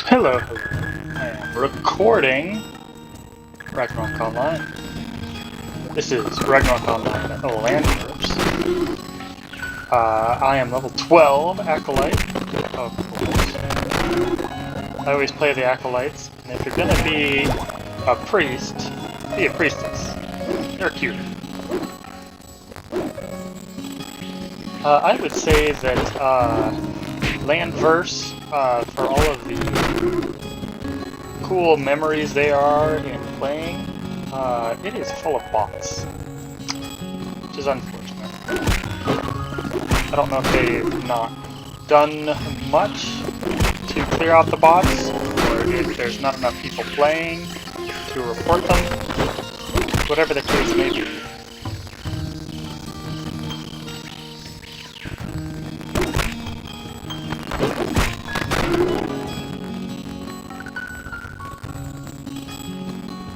Hello, hello. I am recording Ragnarok Online. This is Ragnarok Online Landverse. I am level 12 Acolyte, of course. I always play the Acolytes, and if you're gonna be a priest, be a priestess. They're cute. I would say that Landverse, for all of the cool memories they are in playing, it is full of bots, which is unfortunate. I don't know if they've not done much to clear out the bots, or if there's not enough people playing to report them. Whatever the case may be.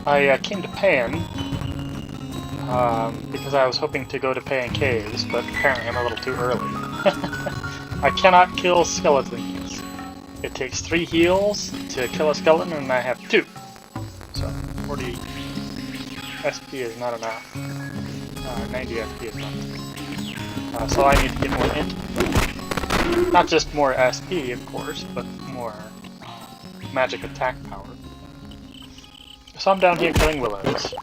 I came to Pan because I was hoping to go to Pan Caves, but apparently I'm a little too early. I cannot kill skeletons. It takes 3 heals to kill a skeleton, and I have 2. So 40 SP is not enough. 90 SP is not enough. So I need to get more int. Not just more SP, of course, but more magic attack power. So I'm down here killing willows.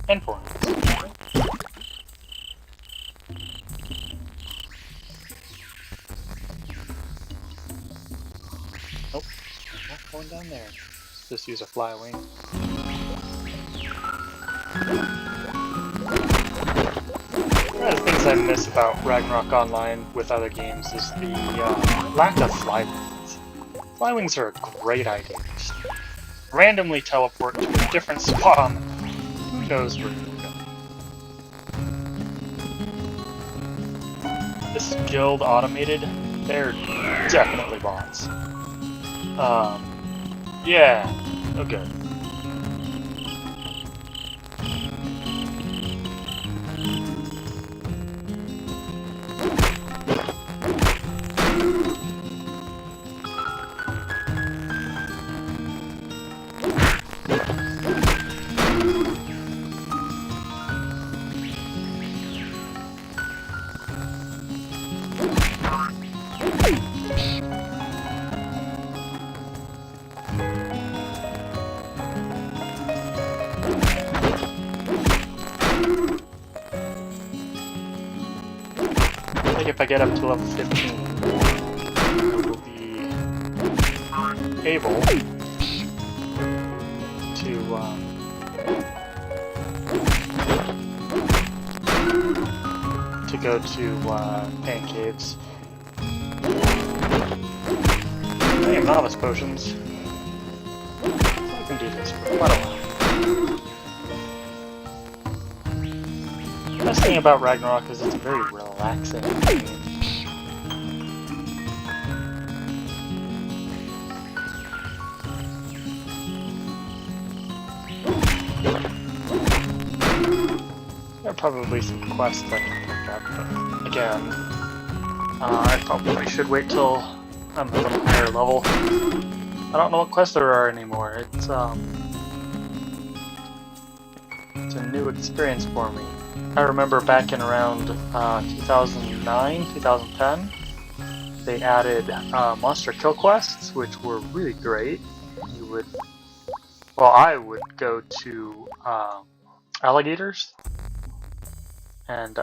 And thorns. Nope, I'm not going down there. Let's just use a fly wing. One of the things I miss about Ragnarok Online with other games is the lack of fly wings. Fly wings are a great idea. Just randomly teleport to a different spot. Who knows where you'll go. This guild automated, they're definitely bots. Yeah, oh good. If I get up to level 15, I will be able to go to Pan Caves. I have novice potions, so I can do this for quite a while. The best thing about Ragnarok is it's a very relaxing game. There are probably some quests I can pick up, but again, I probably should wait till I'm a little higher level. I don't know what quests there are anymore. It's a new experience for me. I remember back in around 2009, 2010, they added monster kill quests, which were really great. I would go to alligators, and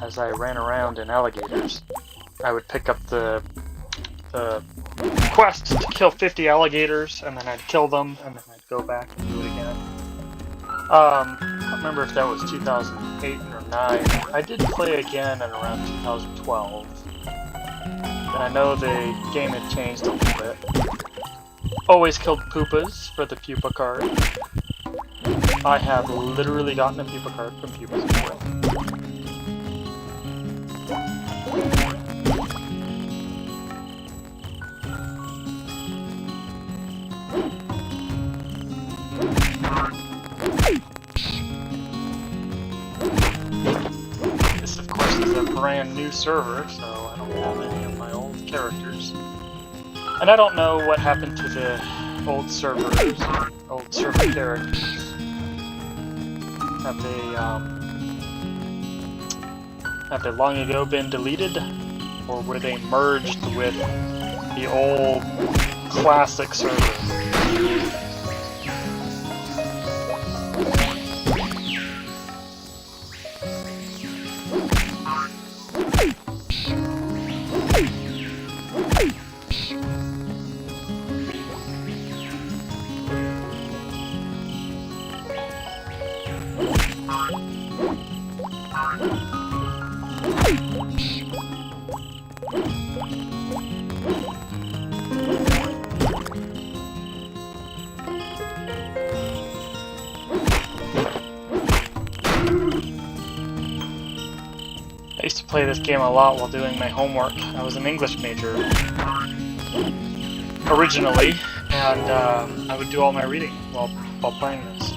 as I ran around in alligators, I would pick up the quest to kill 50 alligators, and then I'd kill them, and then I'd go back and do it again. I don't remember if that was 2008 or 9. I did play again in around 2012. And I know the game had changed a little bit. Always killed pupas for the pupa card. I have literally gotten a pupa card from pupas before. brand new server, so I don't have any of my old old characters. And I don't know what happened to the old servers, old server characters. Have they long ago been deleted? Or were they merged with the old classic server? I used to play this game a lot while doing my homework. I was an English major originally, and I would do all my reading while playing this.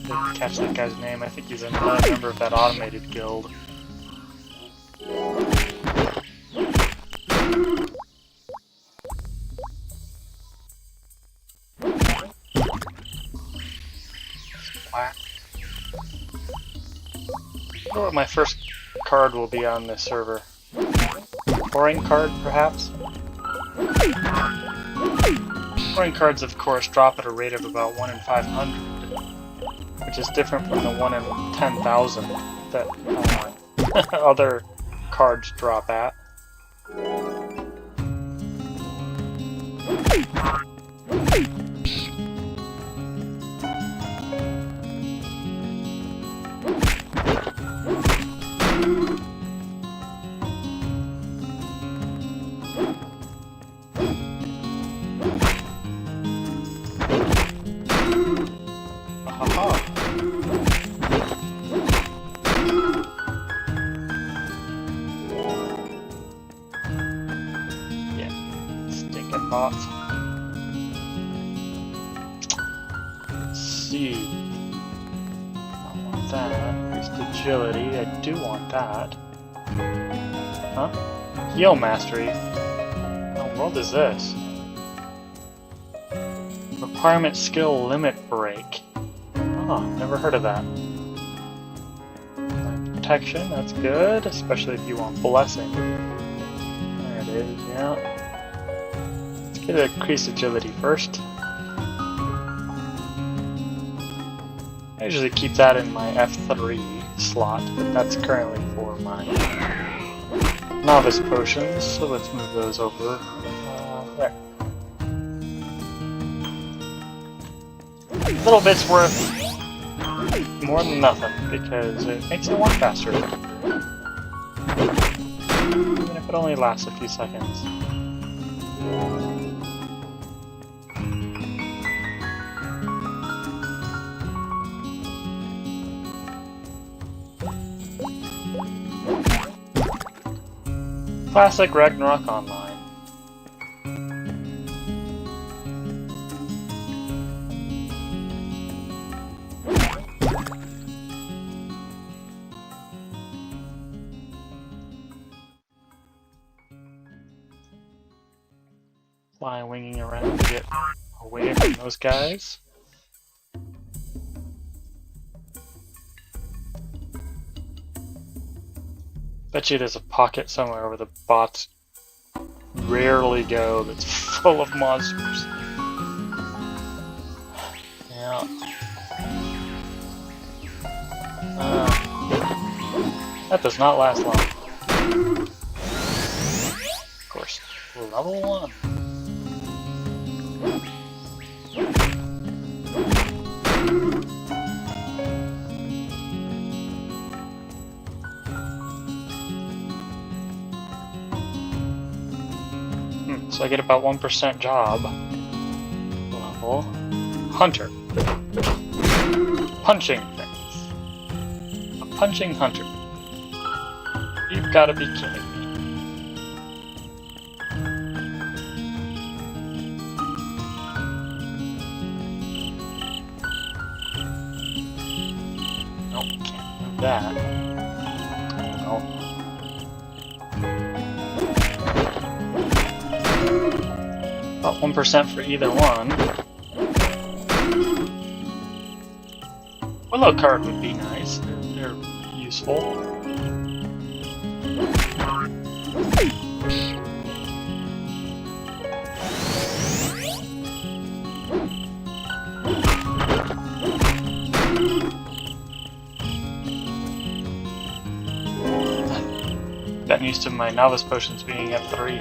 Didn't catch that guy's name. I think he's another member of that automated guild. Splat. I wonder what my first card will be on this server. Pouring card, perhaps? Pouring cards, of course, drop at a rate of about 1 in 500, which is different from the 1 in 10,000 that other cards drop at. Bots. Let's see. I want that. Increased agility. I do want that. Huh? Heal mastery. What in the world is this? Requirement skill limit break. Oh, never heard of that. Protection, that's good, especially if you want blessing. There it is, yeah. Get increased agility first. I usually keep that in my F3 slot, but that's currently for my novice potions, so let's move those over there. A little bit's worth more than nothing, because it makes it walk faster. Even if it only lasts a few seconds. Classic Ragnarok Online. Fly winging around to get away from those guys. Bet you there's a pocket somewhere where the bots rarely go that's full of monsters. Yeah. That does not last long. Of course, level 1. So I get about 1% job level. Hunter. punching things. A punching hunter. You've got to be kidding me. Nope, can't do that. Oh. About 1% for either one. Willow card would be nice. They're useful. Gotten used to my novice potions being at 3.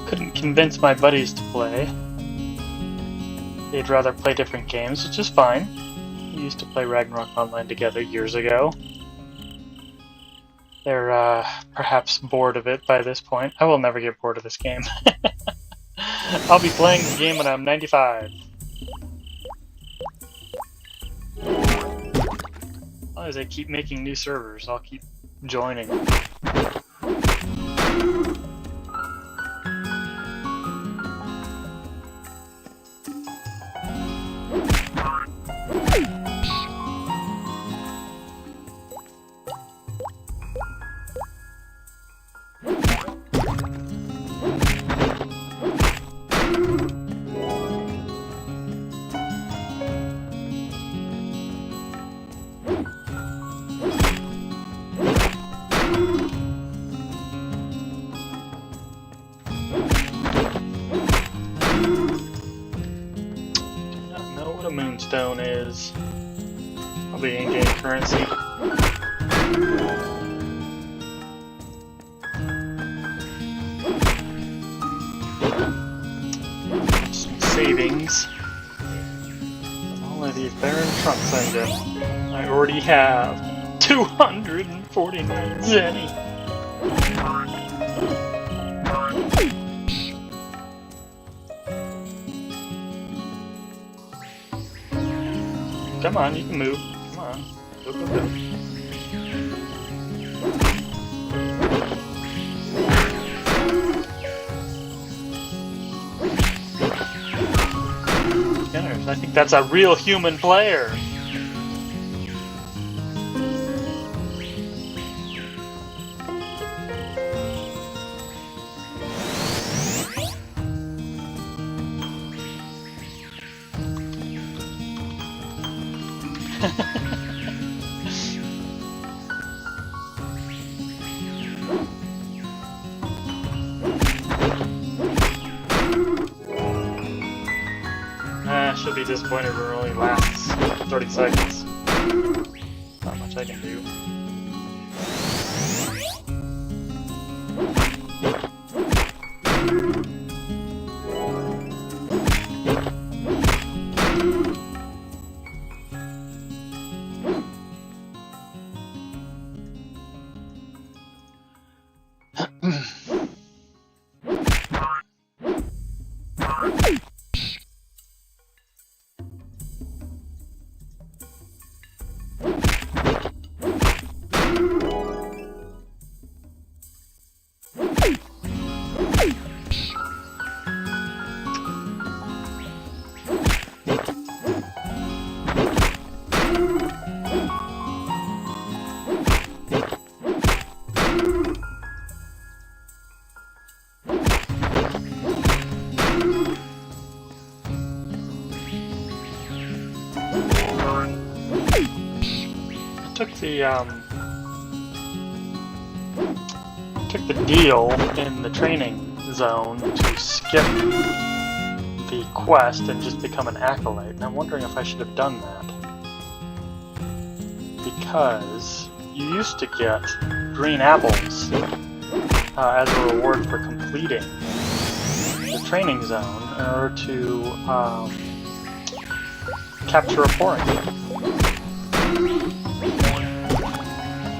Couldn't convince my buddies to play. They'd rather play different games, which is fine. We used to play Ragnarok Online together years ago. They're perhaps bored of it by this point. I will never get bored of this game. I'll be playing the game when I'm 95. As long as they keep making new servers, I'll keep joining. Moonstone is probably in-game currency. Some savings. All of these barren trunks I already have 249 zenny. Come on, you can move. Come on. Go, go, go. Skinners, I think that's a real human player. She'll be disappointed if it only lasts 30 seconds. Not much I can do. Took the deal in the training zone to skip the quest and just become an acolyte, and I'm wondering if I should have done that. Because you used to get green apples as a reward for completing the training zone in order to capture a pouring.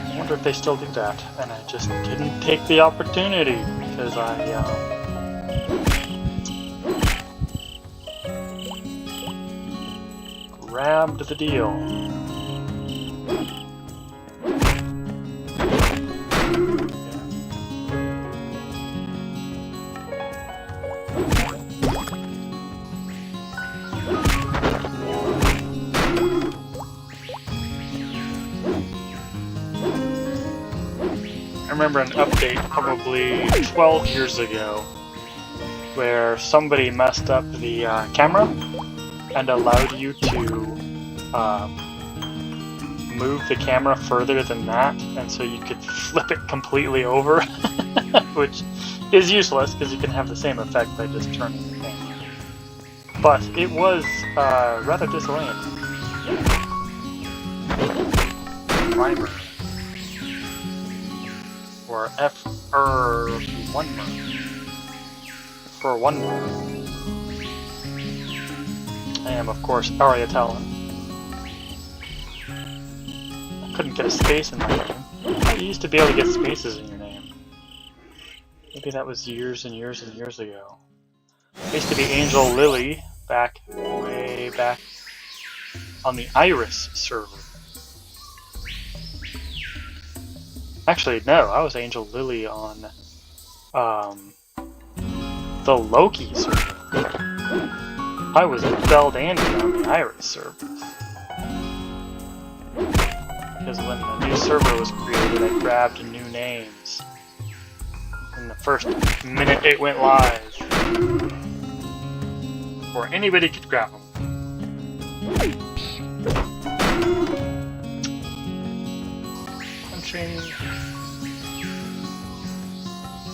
I wonder if they still do that, and I just didn't take the opportunity because I grabbed the deal. I remember an update probably 12 years ago where somebody messed up the camera and allowed you to move the camera further than that, and so you could flip it completely over, which is useless because you can have the same effect by just turning the camera. But it was rather disorienting. Primer. Or F1 for 1 more. I am, of course, Arya Talon. I couldn't get a space in my name. You used to be able to get spaces in your name. Maybe that was years and years and years ago. I used to be Angel Lily way back on the Iris server. Actually, no, I was Angel Lily on the Loki server. I was Belle Dandy on the Iris server. Because when the new server was created, I grabbed new names. In the first minute it went live. Before anybody could grab them.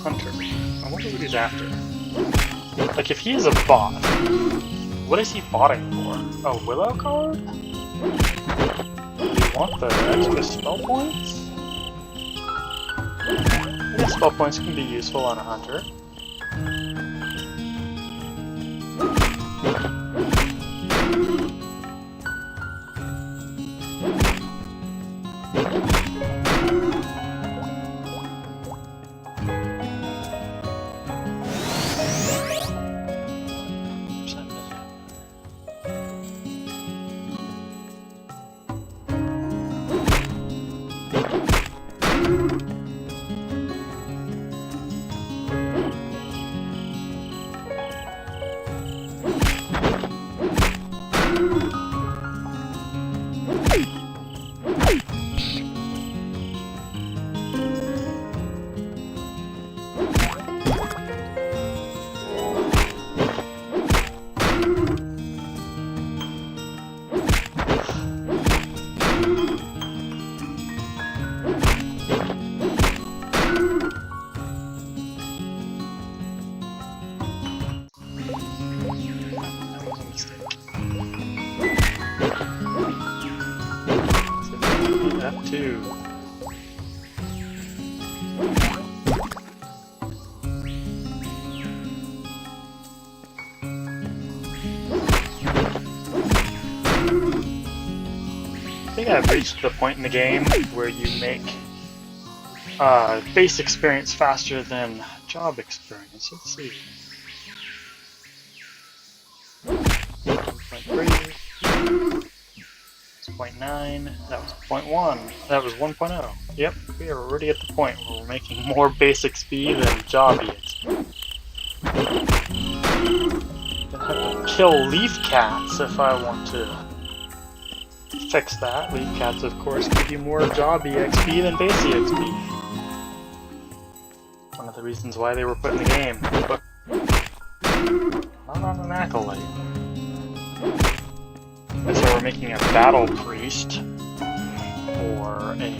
Hunter. I wonder what he's after. Like, if he is a bot, what is he botting for? A Willow card? Do you want the extra spell points? I guess spell points can be useful on a hunter. I think I've reached the point in the game where you make base experience faster than job experience. Let's see. 1.3. 0.9. That was 0.1. That was 1.0. Yep, we are already at the point where we're making more basic speed than job XP. Gonna have to kill leaf cats if I want to fix that. Leaf cats, of course, give you more job EXP than base EXP. One of the reasons why they were put in the game, but not on an acolyte. And so we're making a battle priest or a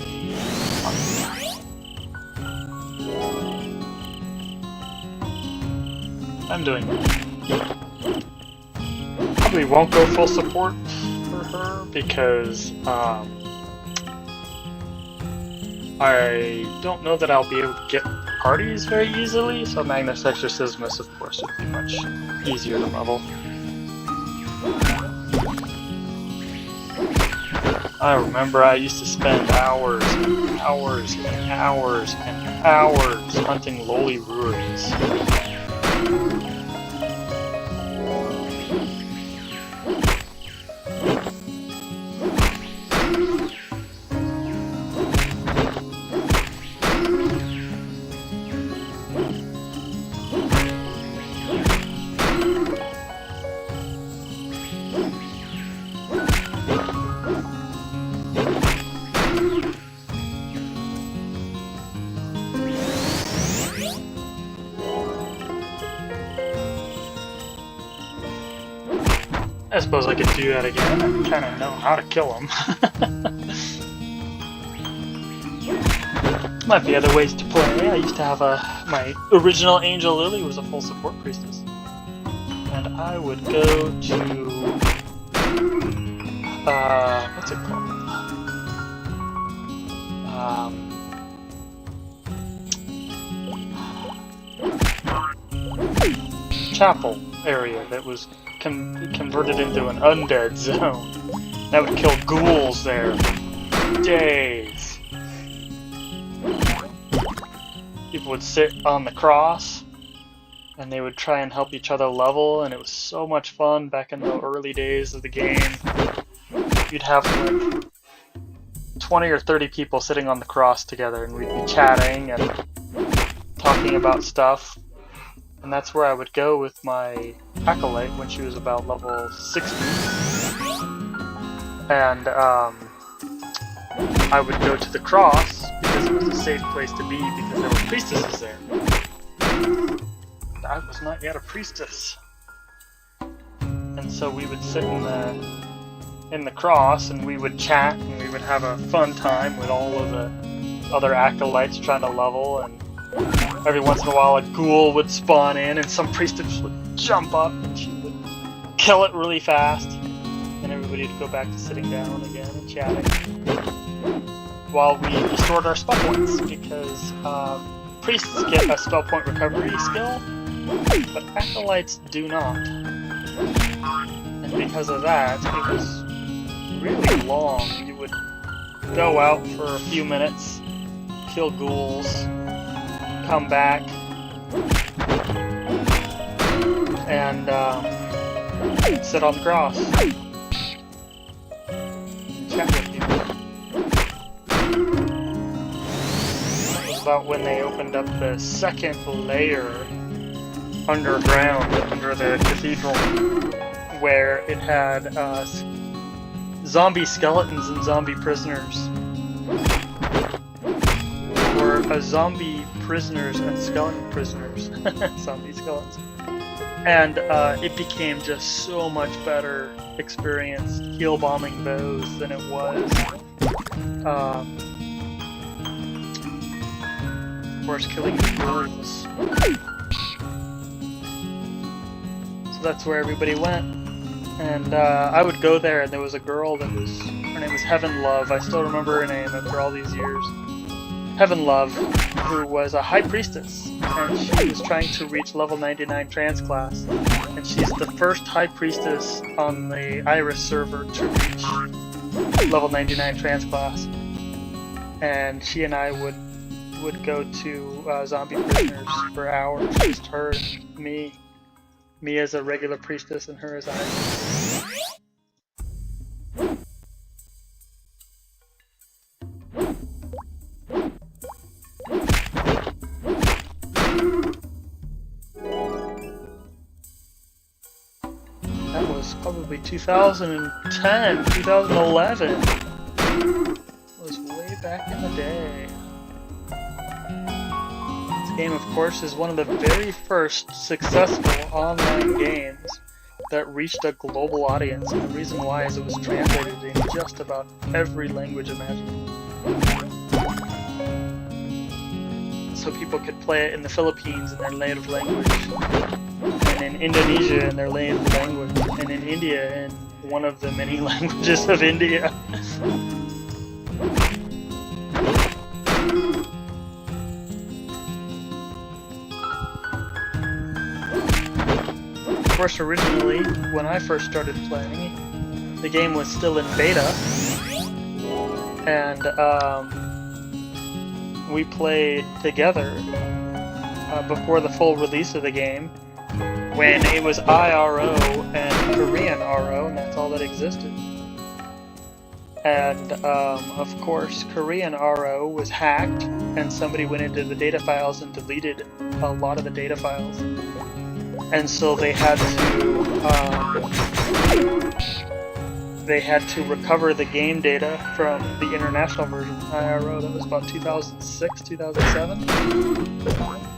I'm doing it. probably won't go full support for her because I don't know that I'll be able to get parties very easily, so Magnus Exorcismus, of course, would be much easier to level. I remember I used to spend hours and hours and hours and hours hunting lowly breweries. I suppose I could do that again. I kind of know how to kill him. Might be other ways to play. I used to have my original Angel Lily was a full support priestess. And I would go to... what's it called? Chapel area that was converted into an undead zone. That would kill ghouls there. Days. People would sit on the cross and they would try and help each other level, and it was so much fun back in the early days of the game. You'd have like 20 or 30 people sitting on the cross together, and we'd be chatting and talking about stuff. And that's where I would go with my Acolyte when she was about level 60. And I would go to the cross because it was a safe place to be because there were priestesses there. I was not yet a priestess. And so we would sit in the cross and we would chat and we would have a fun time with all of the other Acolytes trying to level, and every once in a while a ghoul would spawn in and some priestess would jump up and she would kill it really fast, and everybody would go back to sitting down again and chatting while we restored our spell points, because priests get a spell point recovery skill, but Acolytes do not. And because of that, it was really long. You would go out for a few minutes, kill ghouls, come back, and sit on the cross and chat with people. That was about when they opened up the second layer underground, under the cathedral, where it had zombie skeletons and zombie prisoners. Zombie prisoners and skeleton prisoners. Zombie skeletons. And it became just so much better experience heal bombing those than it was of course killing the ghouls. So that's where everybody went. And I would go there, and there was a girl that was, her name was Heaven Love. I still remember her name after all these years. Heaven Love, who was a high priestess, and she was trying to reach level 99 trans class, and she's the first high priestess on the Iris server to reach level 99 trans class. And she and I would go to zombie prisoners for hours, just her and me as a regular priestess and her as a high priestess. That was probably 2010, 2011. It was way back in the day. This game, of course, is one of the very first successful online games that reached a global audience, and the reason why is it was translated in just about every language imaginable. so people could play it in the Philippines in their native language, and in Indonesia in their native language, and in India in one of the many languages of India. Of course, originally, when I first started playing, the game was still in beta, and we played together before the full release of the game, when it was IRO and Korean RO, and that's all that existed. And of course, Korean RO was hacked, and somebody went into the data files and deleted a lot of the data files. And so they had to recover the game data from the international version, IRO. That was about 2006, 2007,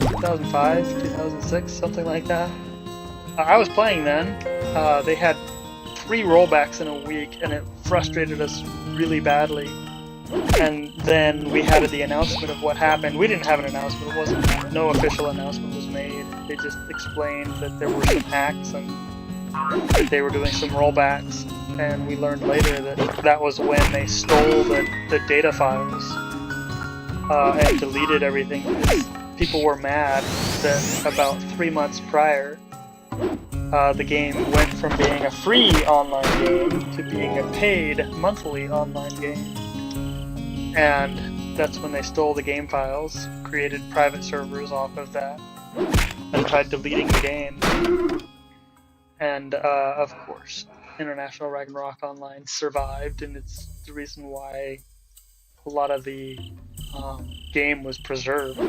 2005, 2006, something like that. I was playing then. They had 3 rollbacks in a week, and it frustrated us really badly. And then we had the announcement of what happened. We didn't have an announcement. No official announcement was made. They just explained that there were some hacks and that they were doing some rollbacks. And we learned later that that was when they stole the data files and deleted everything. People were mad that about 3 months prior, the game went from being a free online game to being a paid monthly online game. And that's when they stole the game files, created private servers off of that, and tried deleting the game. And of course, International Ragnarok Online survived, and it's the reason why a lot of the game was preserved.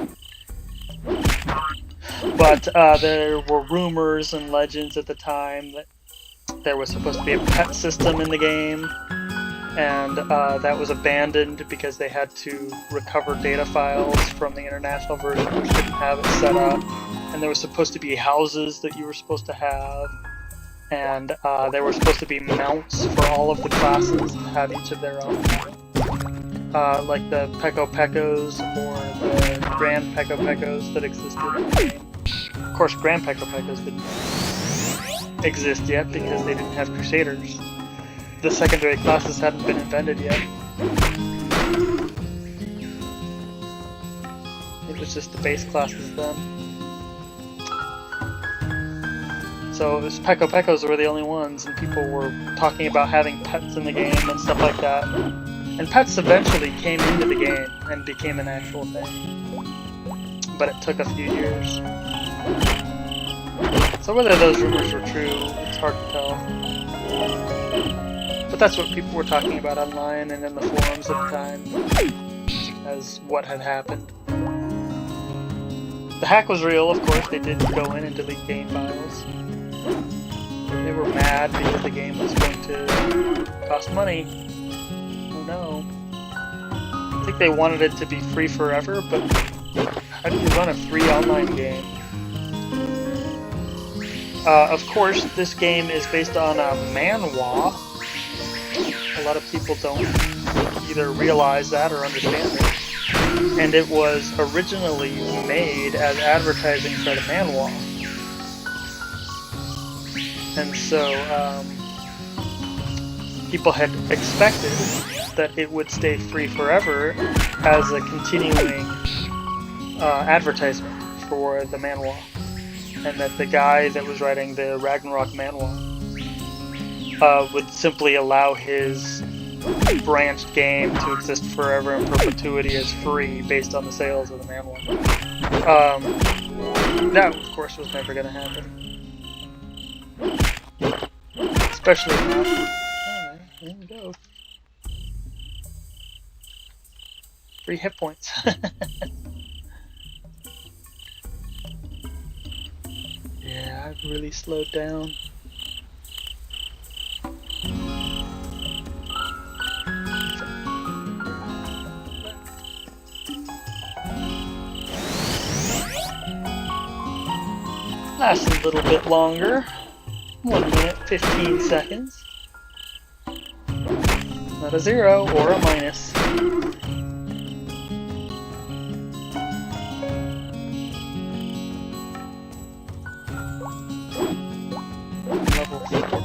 But there were rumors and legends at the time that there was supposed to be a pet system in the game, and that was abandoned because they had to recover data files from the international version, which didn't have it set up. And there was supposed to be houses that you were supposed to have, and there were supposed to be mounts for all of the classes to have each of their own. Like the Peko Pekos or the Grand Peko Pekos that existed in the game. Of course, Grand Peko Pekos didn't exist yet because they didn't have Crusaders. The secondary classes hadn't been invented yet. It was just the base classes then. So it was Peko Pekos were the only ones, and people were talking about having pets in the game and stuff like that. And pets eventually came into the game and became an actual thing. But it took a few years. So whether those rumors were true, it's hard to tell. But that's what people were talking about online and in the forums at the time as what had happened. The hack was real, of course. They did go in and delete game files. They were mad because the game was going to cost money. Oh no. I think they wanted it to be free forever, but how do you run a free online game? Of course, this game is based on a manhwa. A lot of people don't either realize that or understand it. And it was originally made as advertising for the manhwa. And so people had expected that it would stay free forever as a continuing advertisement for the manhwa. And that the guy that was writing the Ragnarok manhwa would simply allow his branched game to exist forever in perpetuity as free based on the sales of the manhwa. That, of course, was never going to happen. Especially not. Alright, there we go. 3 hit points. Yeah, I've really slowed down. Lasts a little bit longer. 1 minute, 15 seconds. Not a 0 or a minus.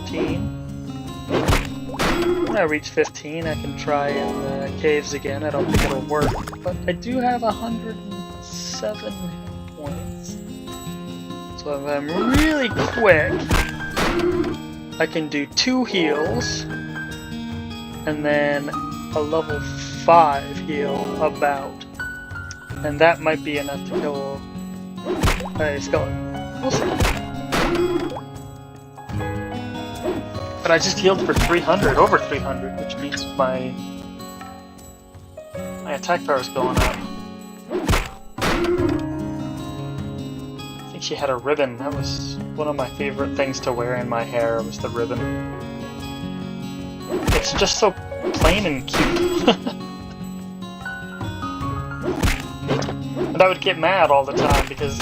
14. When I reach 15, I can try in the caves again. I don't think it'll work, but I do have 107 hit points. So if I'm really quick, I can do 2 heals, and then a level 5 heal about. And that might be enough to kill a skeleton. We'll see. But I just healed for 300, over 300, which means my attack power is going up. I think she had a ribbon. That was one of my favorite things to wear in my hair, was the ribbon. It's just so plain and cute. And I would get mad all the time because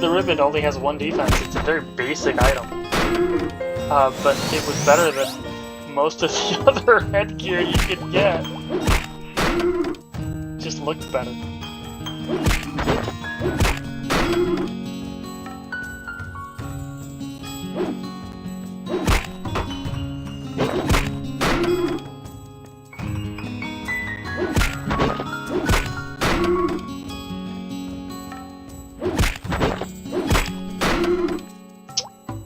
the ribbon only has 1 defense. It's a very basic item. But it was better than most of the other headgear you could get. Just looked better.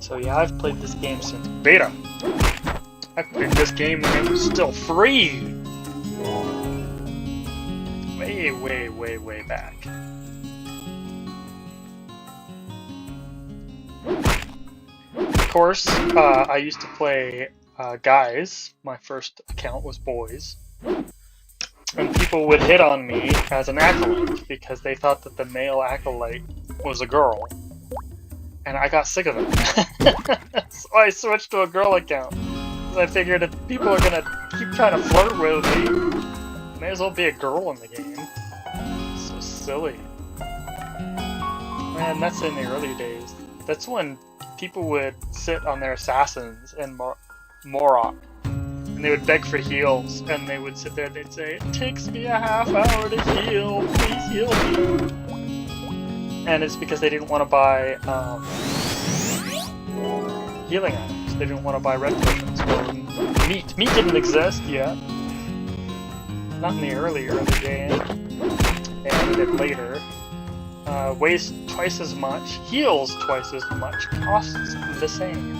So yeah, I've played this game since beta. I played this game when it was still free! Way back. Of course, I used to play guys. My first account was boys. And people would hit on me as an acolyte because they thought that the male acolyte was a girl. And I got sick of it. So I switched to a girl account. Because I figured if people are gonna keep trying to flirt with me, may as well be a girl in the game. So silly. Man, that's in the early days. That's when people would sit on their assassins in Morok. And they would beg for heals. And they would sit there and they'd say, "It takes me a half hour to heal. Please heal me." And it's because they didn't want to buy healing items. They didn't want to buy red potions or meat. Meat didn't exist yet. Not in the early game. They added it later. Weighs twice as much, heals twice as much, costs the same.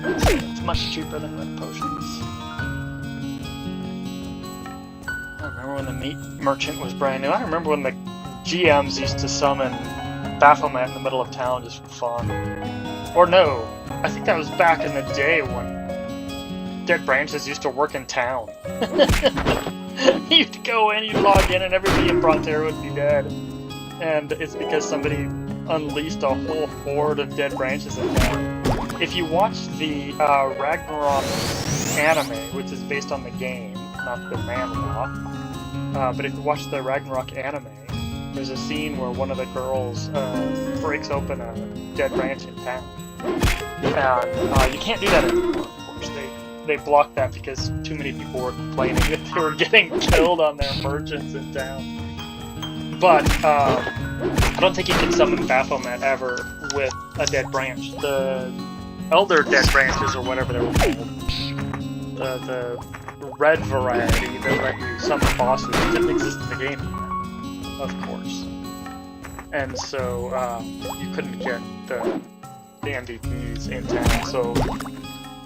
It's much cheaper than red potions. I remember when the meat merchant was brand new. I remember when the GMs used to summon Baphomet in the middle of town just for fun. Or no, I think that was back in the day when Dead Branches used to work in town. You'd go in, you'd log in, and everybody in Bronterra would be dead. And it's because somebody unleashed a whole horde of Dead Branches in town. If you watch the Ragnarok anime, which is based on the game, not the manhwa, but if you watch the Ragnarok anime, there's a scene where one of the girls breaks open a dead branch in town. And you can't do that anymore, of course. They blocked that because too many people were complaining that they were getting killed on their merchants in town. But I don't think you can summon Baphomet ever with a dead branch. The Elder Dead Branches, or whatever they were called, the red variety that let you summon bosses, didn't exist in the game yet. Of course. And so, you couldn't get the MVPs in town, so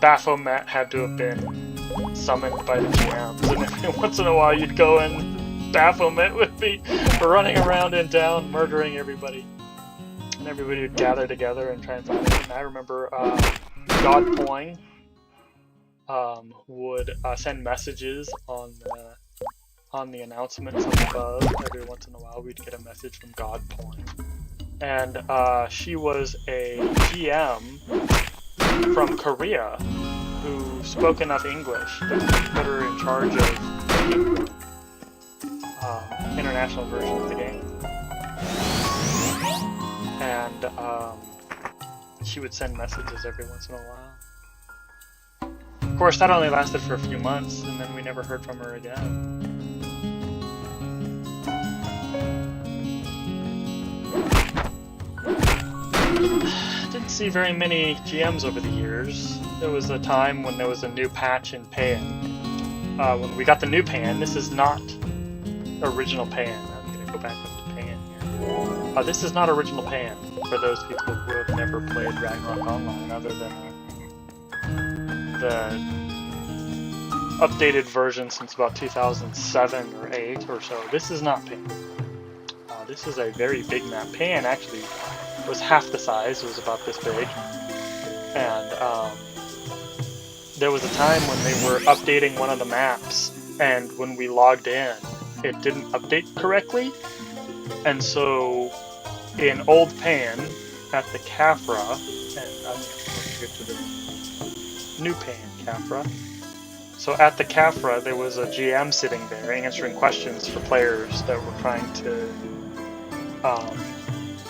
Baphomet had to have been summoned by the GMs, and every once in a while you'd go and Baphomet would be running around in town, murdering everybody. And everybody would gather together and try and find it. And I remember, Godpoing would send messages on the announcements up above. Every once in a while we'd get a message from Godpoint. And she was a GM from Korea who spoke enough English that we put her in charge of making international version of the game. And she would send messages every once in a while. Of course, that only lasted for a few months, and then we never heard from her again. Didn't see very many GMs over the years. There was a time when there was a new patch in Pan. When we got the new Pan, this is not original Pan. I'm gonna go back up to Pan here. This is not original Pan, for those people who have never played Ragnarok Online other than the updated version since about 2007 or 8 or so. This is not Pan. This is a very big map. Pan actually was half the size, it was about this big. And there was a time when they were updating one of the maps, and when we logged in, it didn't update correctly. And so in old Pan, at the Cafra, and I'm going to get to the new Pan Cafra. So at the Cafra, there was a GM sitting there answering questions for players that were trying to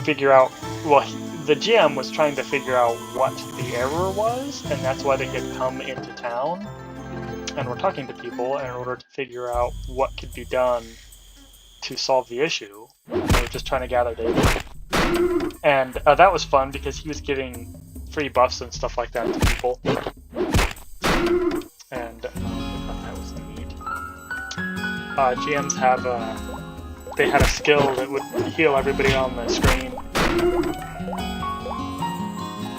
figure out, well, the GM was trying to figure out what the error was, and that's why they had come into town. And we're talking to people in order to figure out what could be done to solve the issue. They were just trying to gather data. And that was fun because he was giving free buffs and stuff like that to people. And I thought that was neat. GMs have they had a skill that would heal everybody on the screen.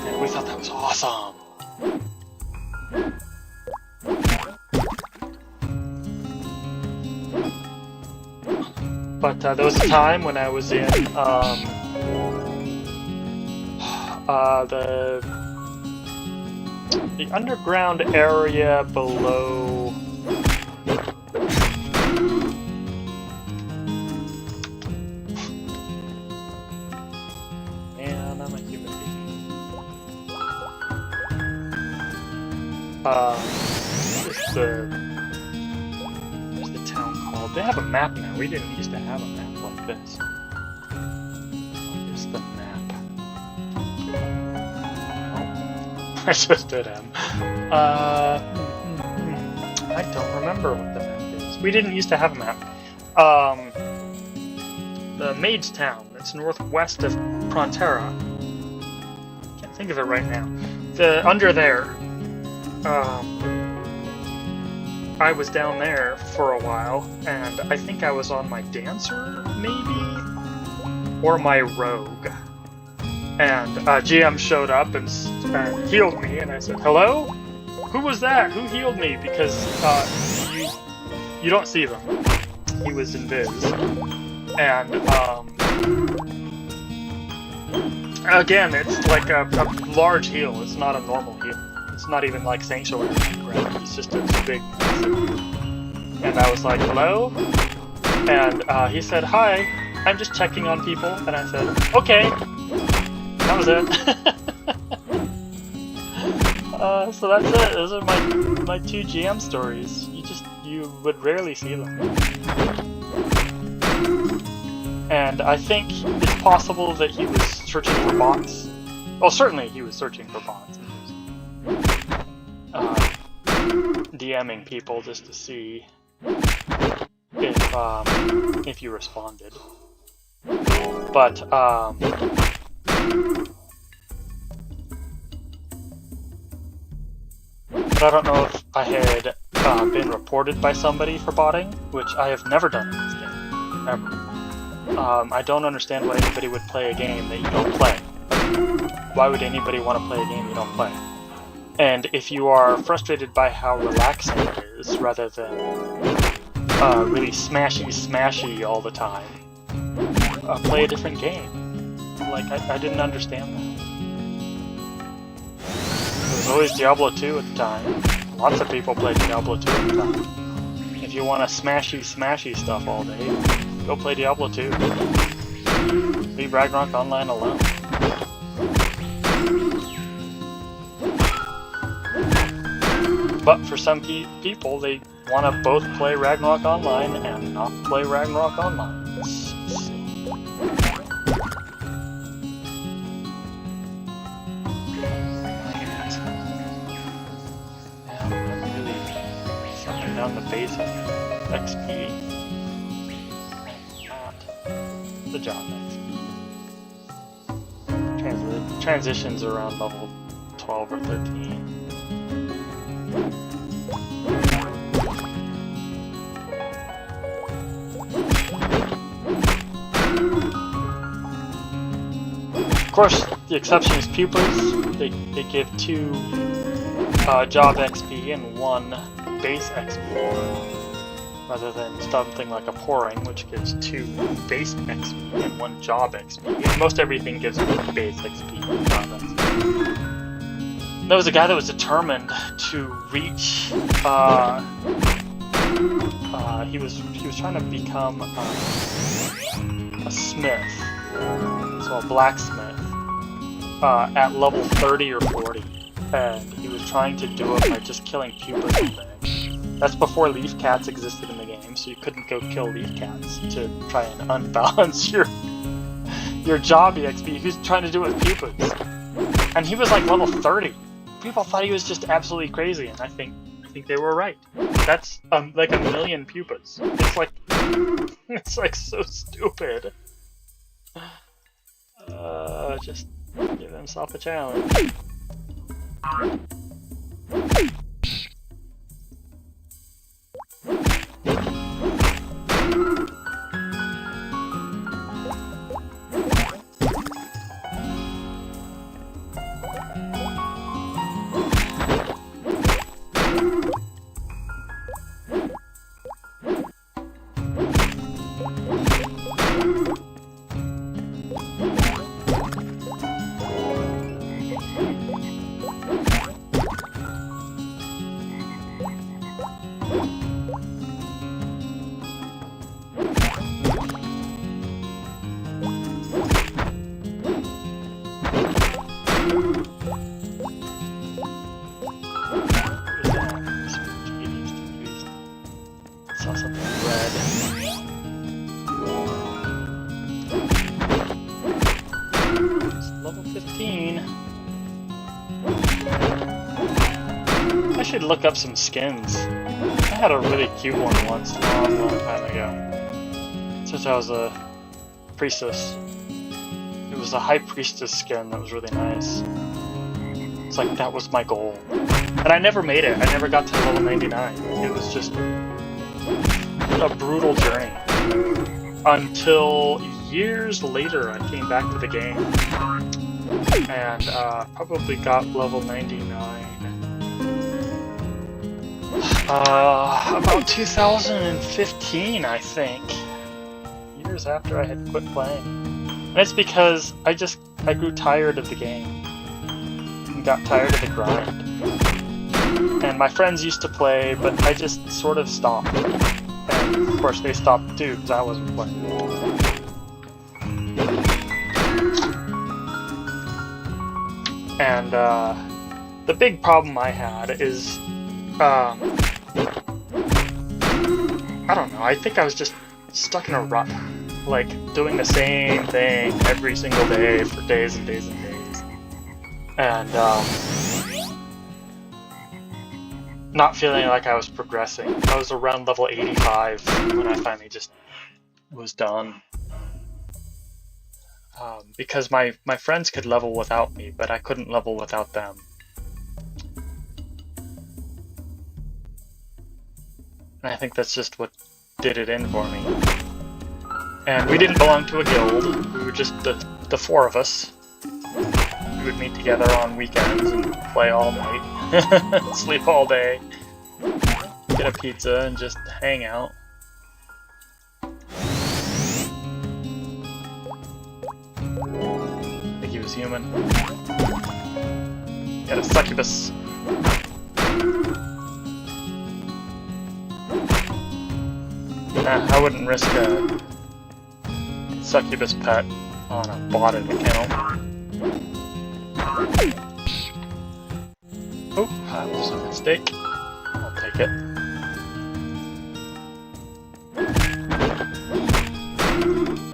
And we thought that was awesome. But there was a time when I was in the underground area below. Man, I'm a human being. What's the town called? They have a map now. We didn't used to have a map like this. What is the map? Oh, I just did him. I don't remember what the map is. We didn't used to have a map. The Mage Town. It's northwest of Prontera. Can't think of it right now. Under there. I was down there for a while, and I think I was on my Dancer, maybe? Or my Rogue. And GM showed up and healed me, and I said, "Hello? Who was that? Who healed me?" Because you don't see them. He was invis. And again, it's like a large heal. It's not a normal heal. It's not even like Sanctuary, right? It's just a big massive. And I was like, "Hello?" And he said, "Hi, I'm just checking on people." And I said, "Okay." That was it. So that's it. Those are my two GM stories. You would rarely see them. And I think it's possible that he was searching for bots. Well, certainly he was searching for bots. DMing people just to see if you responded. But I don't know if I had been reported by somebody for botting, which I have never done in this game, ever. I don't understand why anybody would play a game that you don't play. Why would anybody want to play a game you don't play? And if you are frustrated by how relaxing it is, rather than really smashy all the time, play a different game. Like, I didn't understand that. There was always Diablo 2 at the time. Lots of people played Diablo 2 at the time. If you want to smashy stuff all day, go play Diablo 2. Leave Ragnarok Online alone. But for some people, they want to both play Ragnarok Online and not play Ragnarok Online. Down the base of XP at the job XP. Translate. transitions around level 12 or 13. Of course, the exception is pupas. They give 2 job XP and 1 base XP, rather than something like a pouring, which gives 2 base XP and 1 job XP. Most everything gives 1 base XP and job XP. There was a guy that was determined to reach. He was trying to become a smith, so a blacksmith, at level 30 or 40, and he was trying to do it by just killing pupas and things. That's before leaf cats existed in the game, so you couldn't go kill leaf cats to try and unbalance your job EXP. He was trying to do it with pupas, and he was like level 30. People thought he was just absolutely crazy, and I think they were right. That's like 1,000,000 pupas. It's like so stupid. Just give himself a challenge. I should look up some skins. I had a really cute one once, a long time ago. Since I was a priestess. It was a high priestess skin that was really nice. It's like, that was my goal. And I never made it. I never got to level 99. It was just a brutal journey. Until years later, I came back to the game. And probably got level 99. About 2015, I think. Years after I had quit playing. And it's because I grew tired of the game. And got tired of the grind. And my friends used to play, but I just sort of stopped. And of course they stopped too, because I wasn't playing. And the big problem I had is, I don't know, I think I was just stuck in a rut. Like, doing the same thing every single day for days and days and days. And, not feeling like I was progressing. I was around level 85 when I finally just was done. Because my friends could level without me, but I couldn't level without them. And I think that's just what did it in for me. And we didn't belong to a guild, we were just the 4 of us. We would meet together on weekends and play all night, sleep all day, get a pizza and just hang out. I think he was human. Got a succubus. I wouldn't risk a succubus pet on a bot in a kennel. Oh, that was a mistake. I'll take it.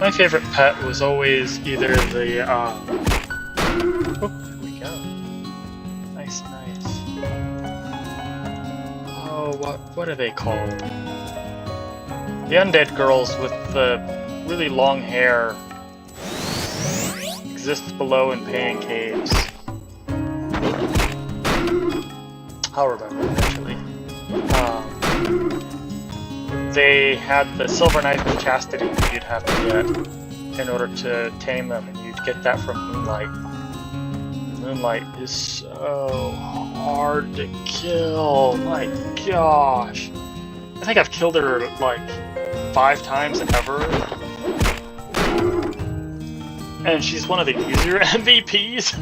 My favorite pet was always either the, oh, there we go. Nice, nice. Oh, what are they called? The undead girls with the really long hair. exists below in Pain Caves. I'll remember eventually. They had the silver knife of chastity that you'd have to get in order to tame them, and you'd get that from Moonlight. Moonlight is so hard to kill. My gosh. I think I've killed her like 5 times ever. And she's one of the easier MVPs.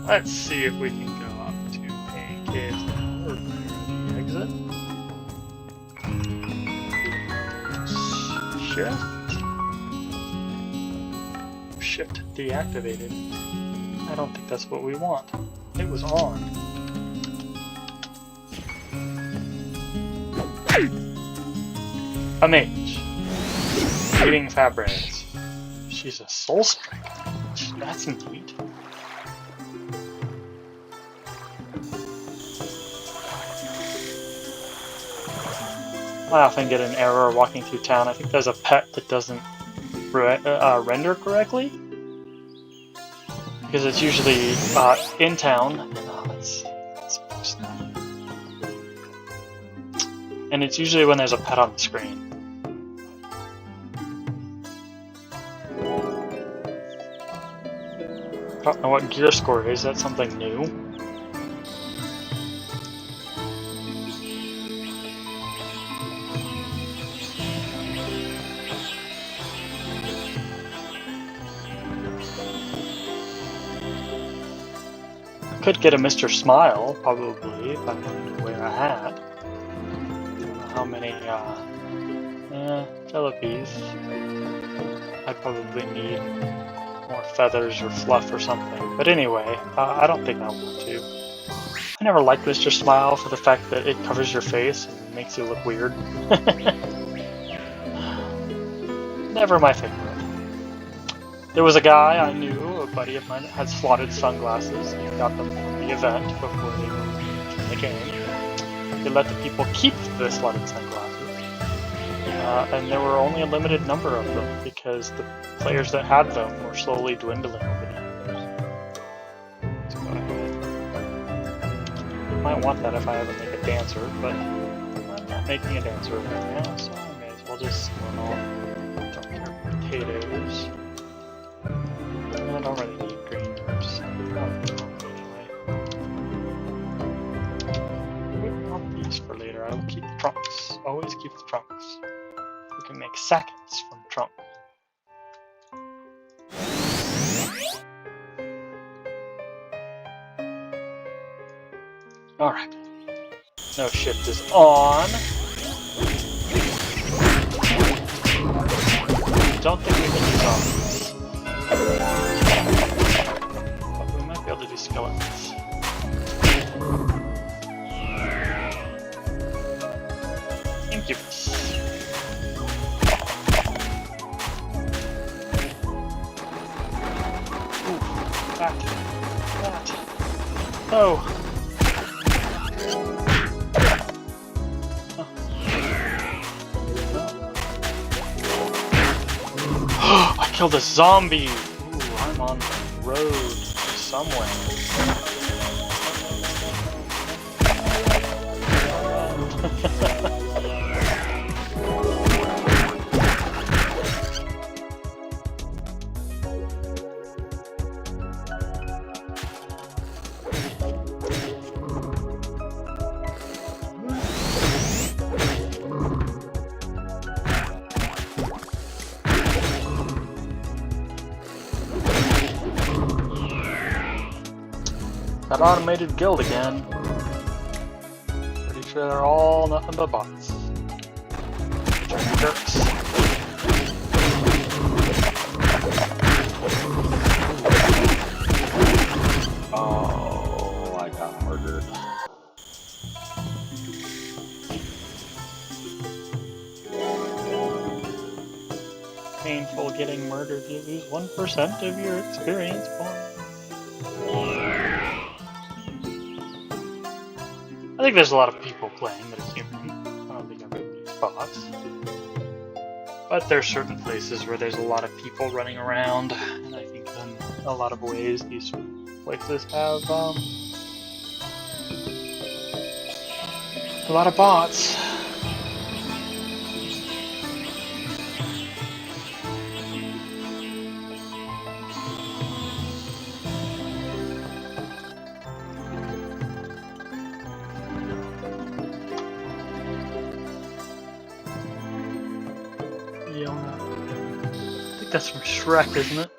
Let's see if we can go up to Pain Caves now, or the exit. Shift deactivated. I don't think that's what we want. It was on. A mage. Eating Fabrez. She's a soul striker. That's neat. I often get an error walking through town. I think there's a pet that doesn't render correctly. Because it's usually in town. And it's usually when there's a pet on the screen. I don't know what gear score is. That's something new. Could get a Mr. Smile, probably, if I wanted to wear a hat. I don't know how many, Philippies. I probably need more feathers or fluff or something. But anyway, I don't think I want to. I never liked Mr. Smile for the fact that it covers your face and makes you look weird. Never my favorite. There was a guy I knew, a buddy of mine, that had slotted sunglasses. He got them from the event before they were removed from the game. They let the people keep the slotted sunglasses. And there were only a limited number of them because the players that had them were slowly dwindling over the years. Let's go ahead. Might want that if I ever make a dancer, but I'm not making a dancer right now, so I may as well just smell potatoes. I don't really need green herbs. Anyway. I wouldn't want these for later. I will keep the trunks. Always keep the trunks. We can make sackets from trunk. Alright. No shift is on. Don't think we can do zombies. But we might be able to do skeletons. Incubus. Ooh, that. Oh. I killed a zombie! Ooh, I'm on the road somewhere. That automated guild again. Pretty sure they're all nothing but bots. Jerks. Oh, I got murdered. Painful getting murdered. You lose 1% of your experience points. I think there's a lot of people playing that are human. I don't think everybody's spots. But there's certain places where there's a lot of people running around, and I think in a lot of ways these places have a lot of bots. Fiona. I think that's from Shrek, isn't it?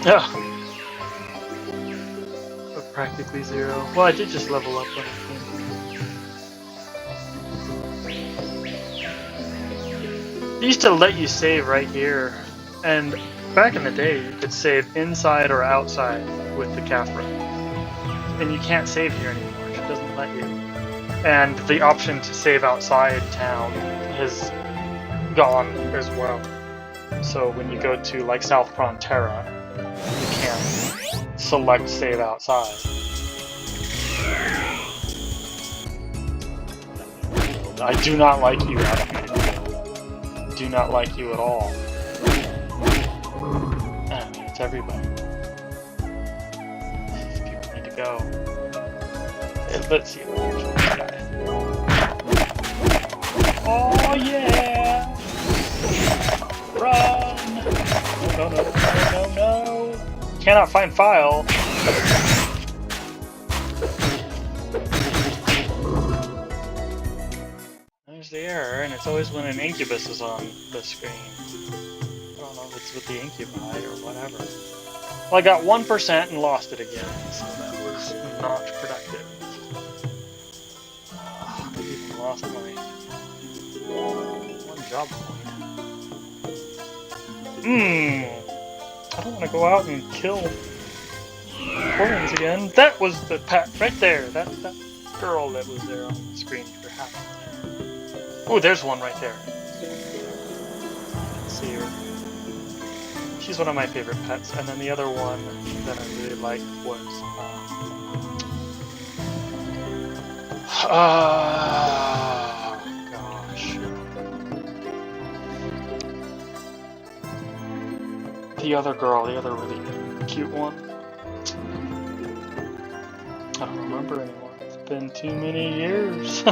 Oh. But practically zero. Well, I did just level up when I came. They used to let you save right here, and back in the day, you could save inside or outside with the Caphra. And you can't save here anymore, it doesn't let you. And the option to save outside town has gone as well. So when you go to like South Frontera, you can select save outside. I do not like you, Adam. Do not like you at all. I mean, it's everybody. People need to go. Let's see what oh yeah! Run! No, no, no, no, no! Cannot find file. There's the error, and it's always when an incubus is on the screen. I don't know if it's with the incubi or whatever. Well, I got 1% and lost it again, so that was not productive. I even lost my one job point. I don't want to go out and kill Horns again. That was the pet right there. That girl that was there on the screen for half a minute. Oh, there's one right there. Let's see her. She's one of my favorite pets. And then the other one that I really liked was gosh. The other girl, the other really cute one. I don't remember anymore. It's been too many years.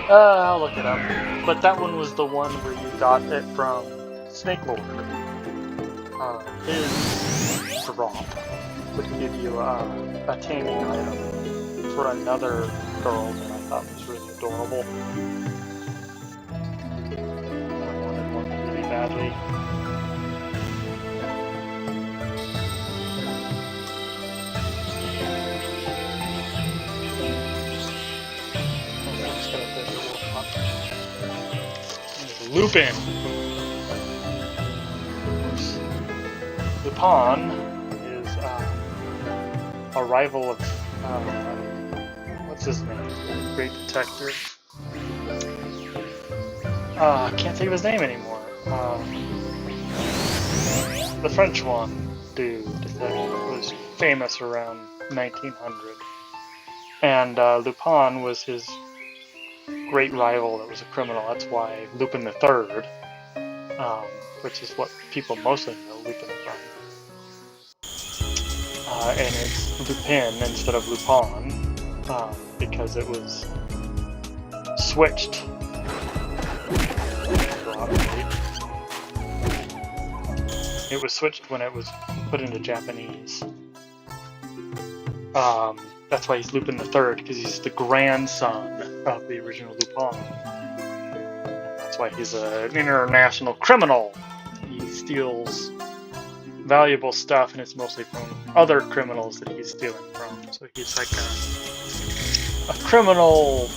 I'll look it up. But that one was the one where you got it from Snake Lord. His drop would give you a taming item for another girl that I thought was really adorable. I wanted one really badly. Lupin! Lupin is a rival of, what's his name? Great detective. I can't think of his name anymore. The French one, dude, that was famous around 1900. And Lupin was his great rival that was a criminal. That's why Lupin the Third, which is what people mostly know Lupin from. And it's Lupin instead of Lupin, because it was switched. It was switched when it was put into Japanese. That's why he's Lupin the Third, because he's the grandson of the original Lupin. That's why he's an international criminal. He steals valuable stuff, and it's mostly from other criminals that he's stealing from. So he's like a criminal,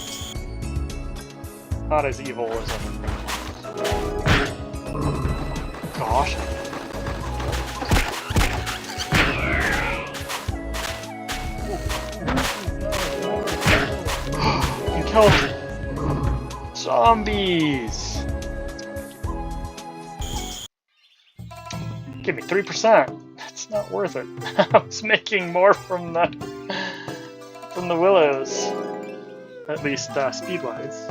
not as evil as other criminals. Gosh. Killed zombies. Give me 3%. That's just not worth it. I was making more from the willows, at least speed-wise.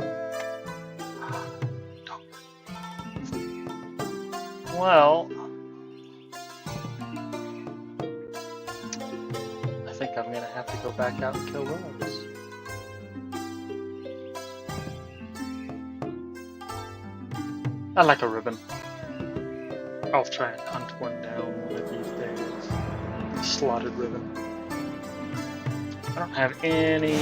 Well, I think I'm gonna have to go back out and kill willows. I like a ribbon. I'll try and hunt one down one of these days. Slotted ribbon. I don't have any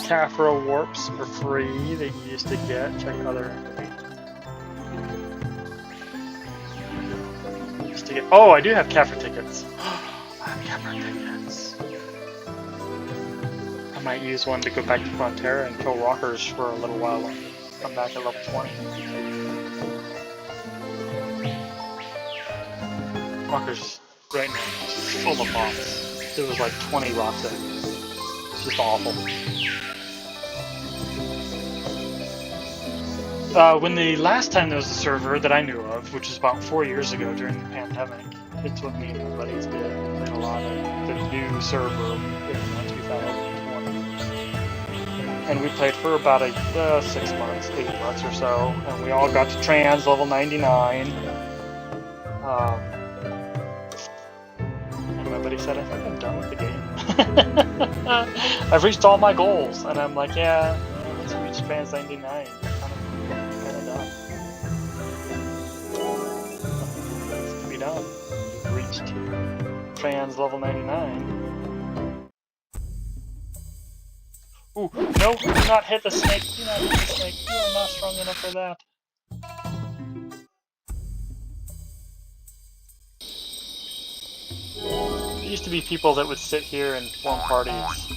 Caphra warps for free that you used to get. Check other enemy. Used to get. Oh, I do have Caphra tickets. I have Caphra tickets. I might use one to go back to Frontera and kill walkers for a little while longer. Come back at level 20. Walkers right now is full of bots. There was like 20 rocks in it. It's just awful. When the last time there was a server that I knew of, which was about 4 years ago during the pandemic, it's what me and my buddies did. We played a lot of the new server in 2020. And we played for about 6 months, 8 months or so, and we all got to trans level 99. My buddy said, I think I'm done with the game. I've reached all my goals, and I'm like, yeah, once you reach trans 99, you're kind of done. It's to be done. You've reached trans level 99. Ooh, no, do not hit the snake, do not hit the snake, you are not strong enough for that. There used to be people that would sit here and form parties,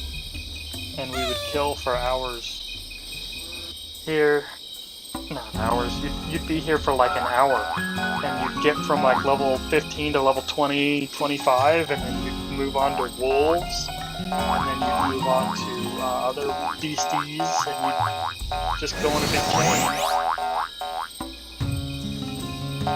and we would kill for hours. Here, not hours, you'd be here for like an hour, and you'd get from like level 15 to level 20, 25, and then you'd move on to wolves, and then you'd move on to other beasties, and you'd just go on a big chain. I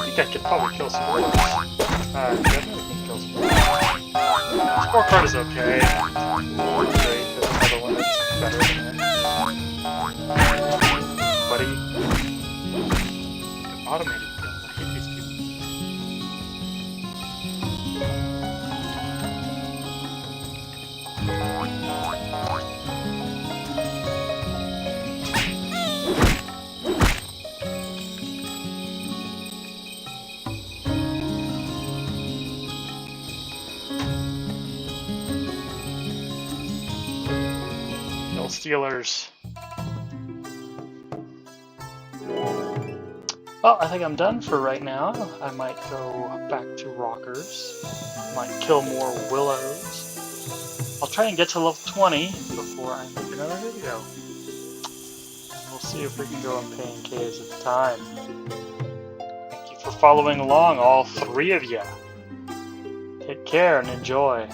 think I could probably kill some more. Definitely can kill some more. Scorecard is okay. There's another one that's better than that. Buddy. Automated kill. I hate these people. Steelers. Well, I think I'm done for right now. I might go back to rockers. Might kill more willows. I'll try and get to level 20 before I make another video. And we'll see if we can go and paying caves at the time. Thank you for following along, all 3 of you. Take care and enjoy.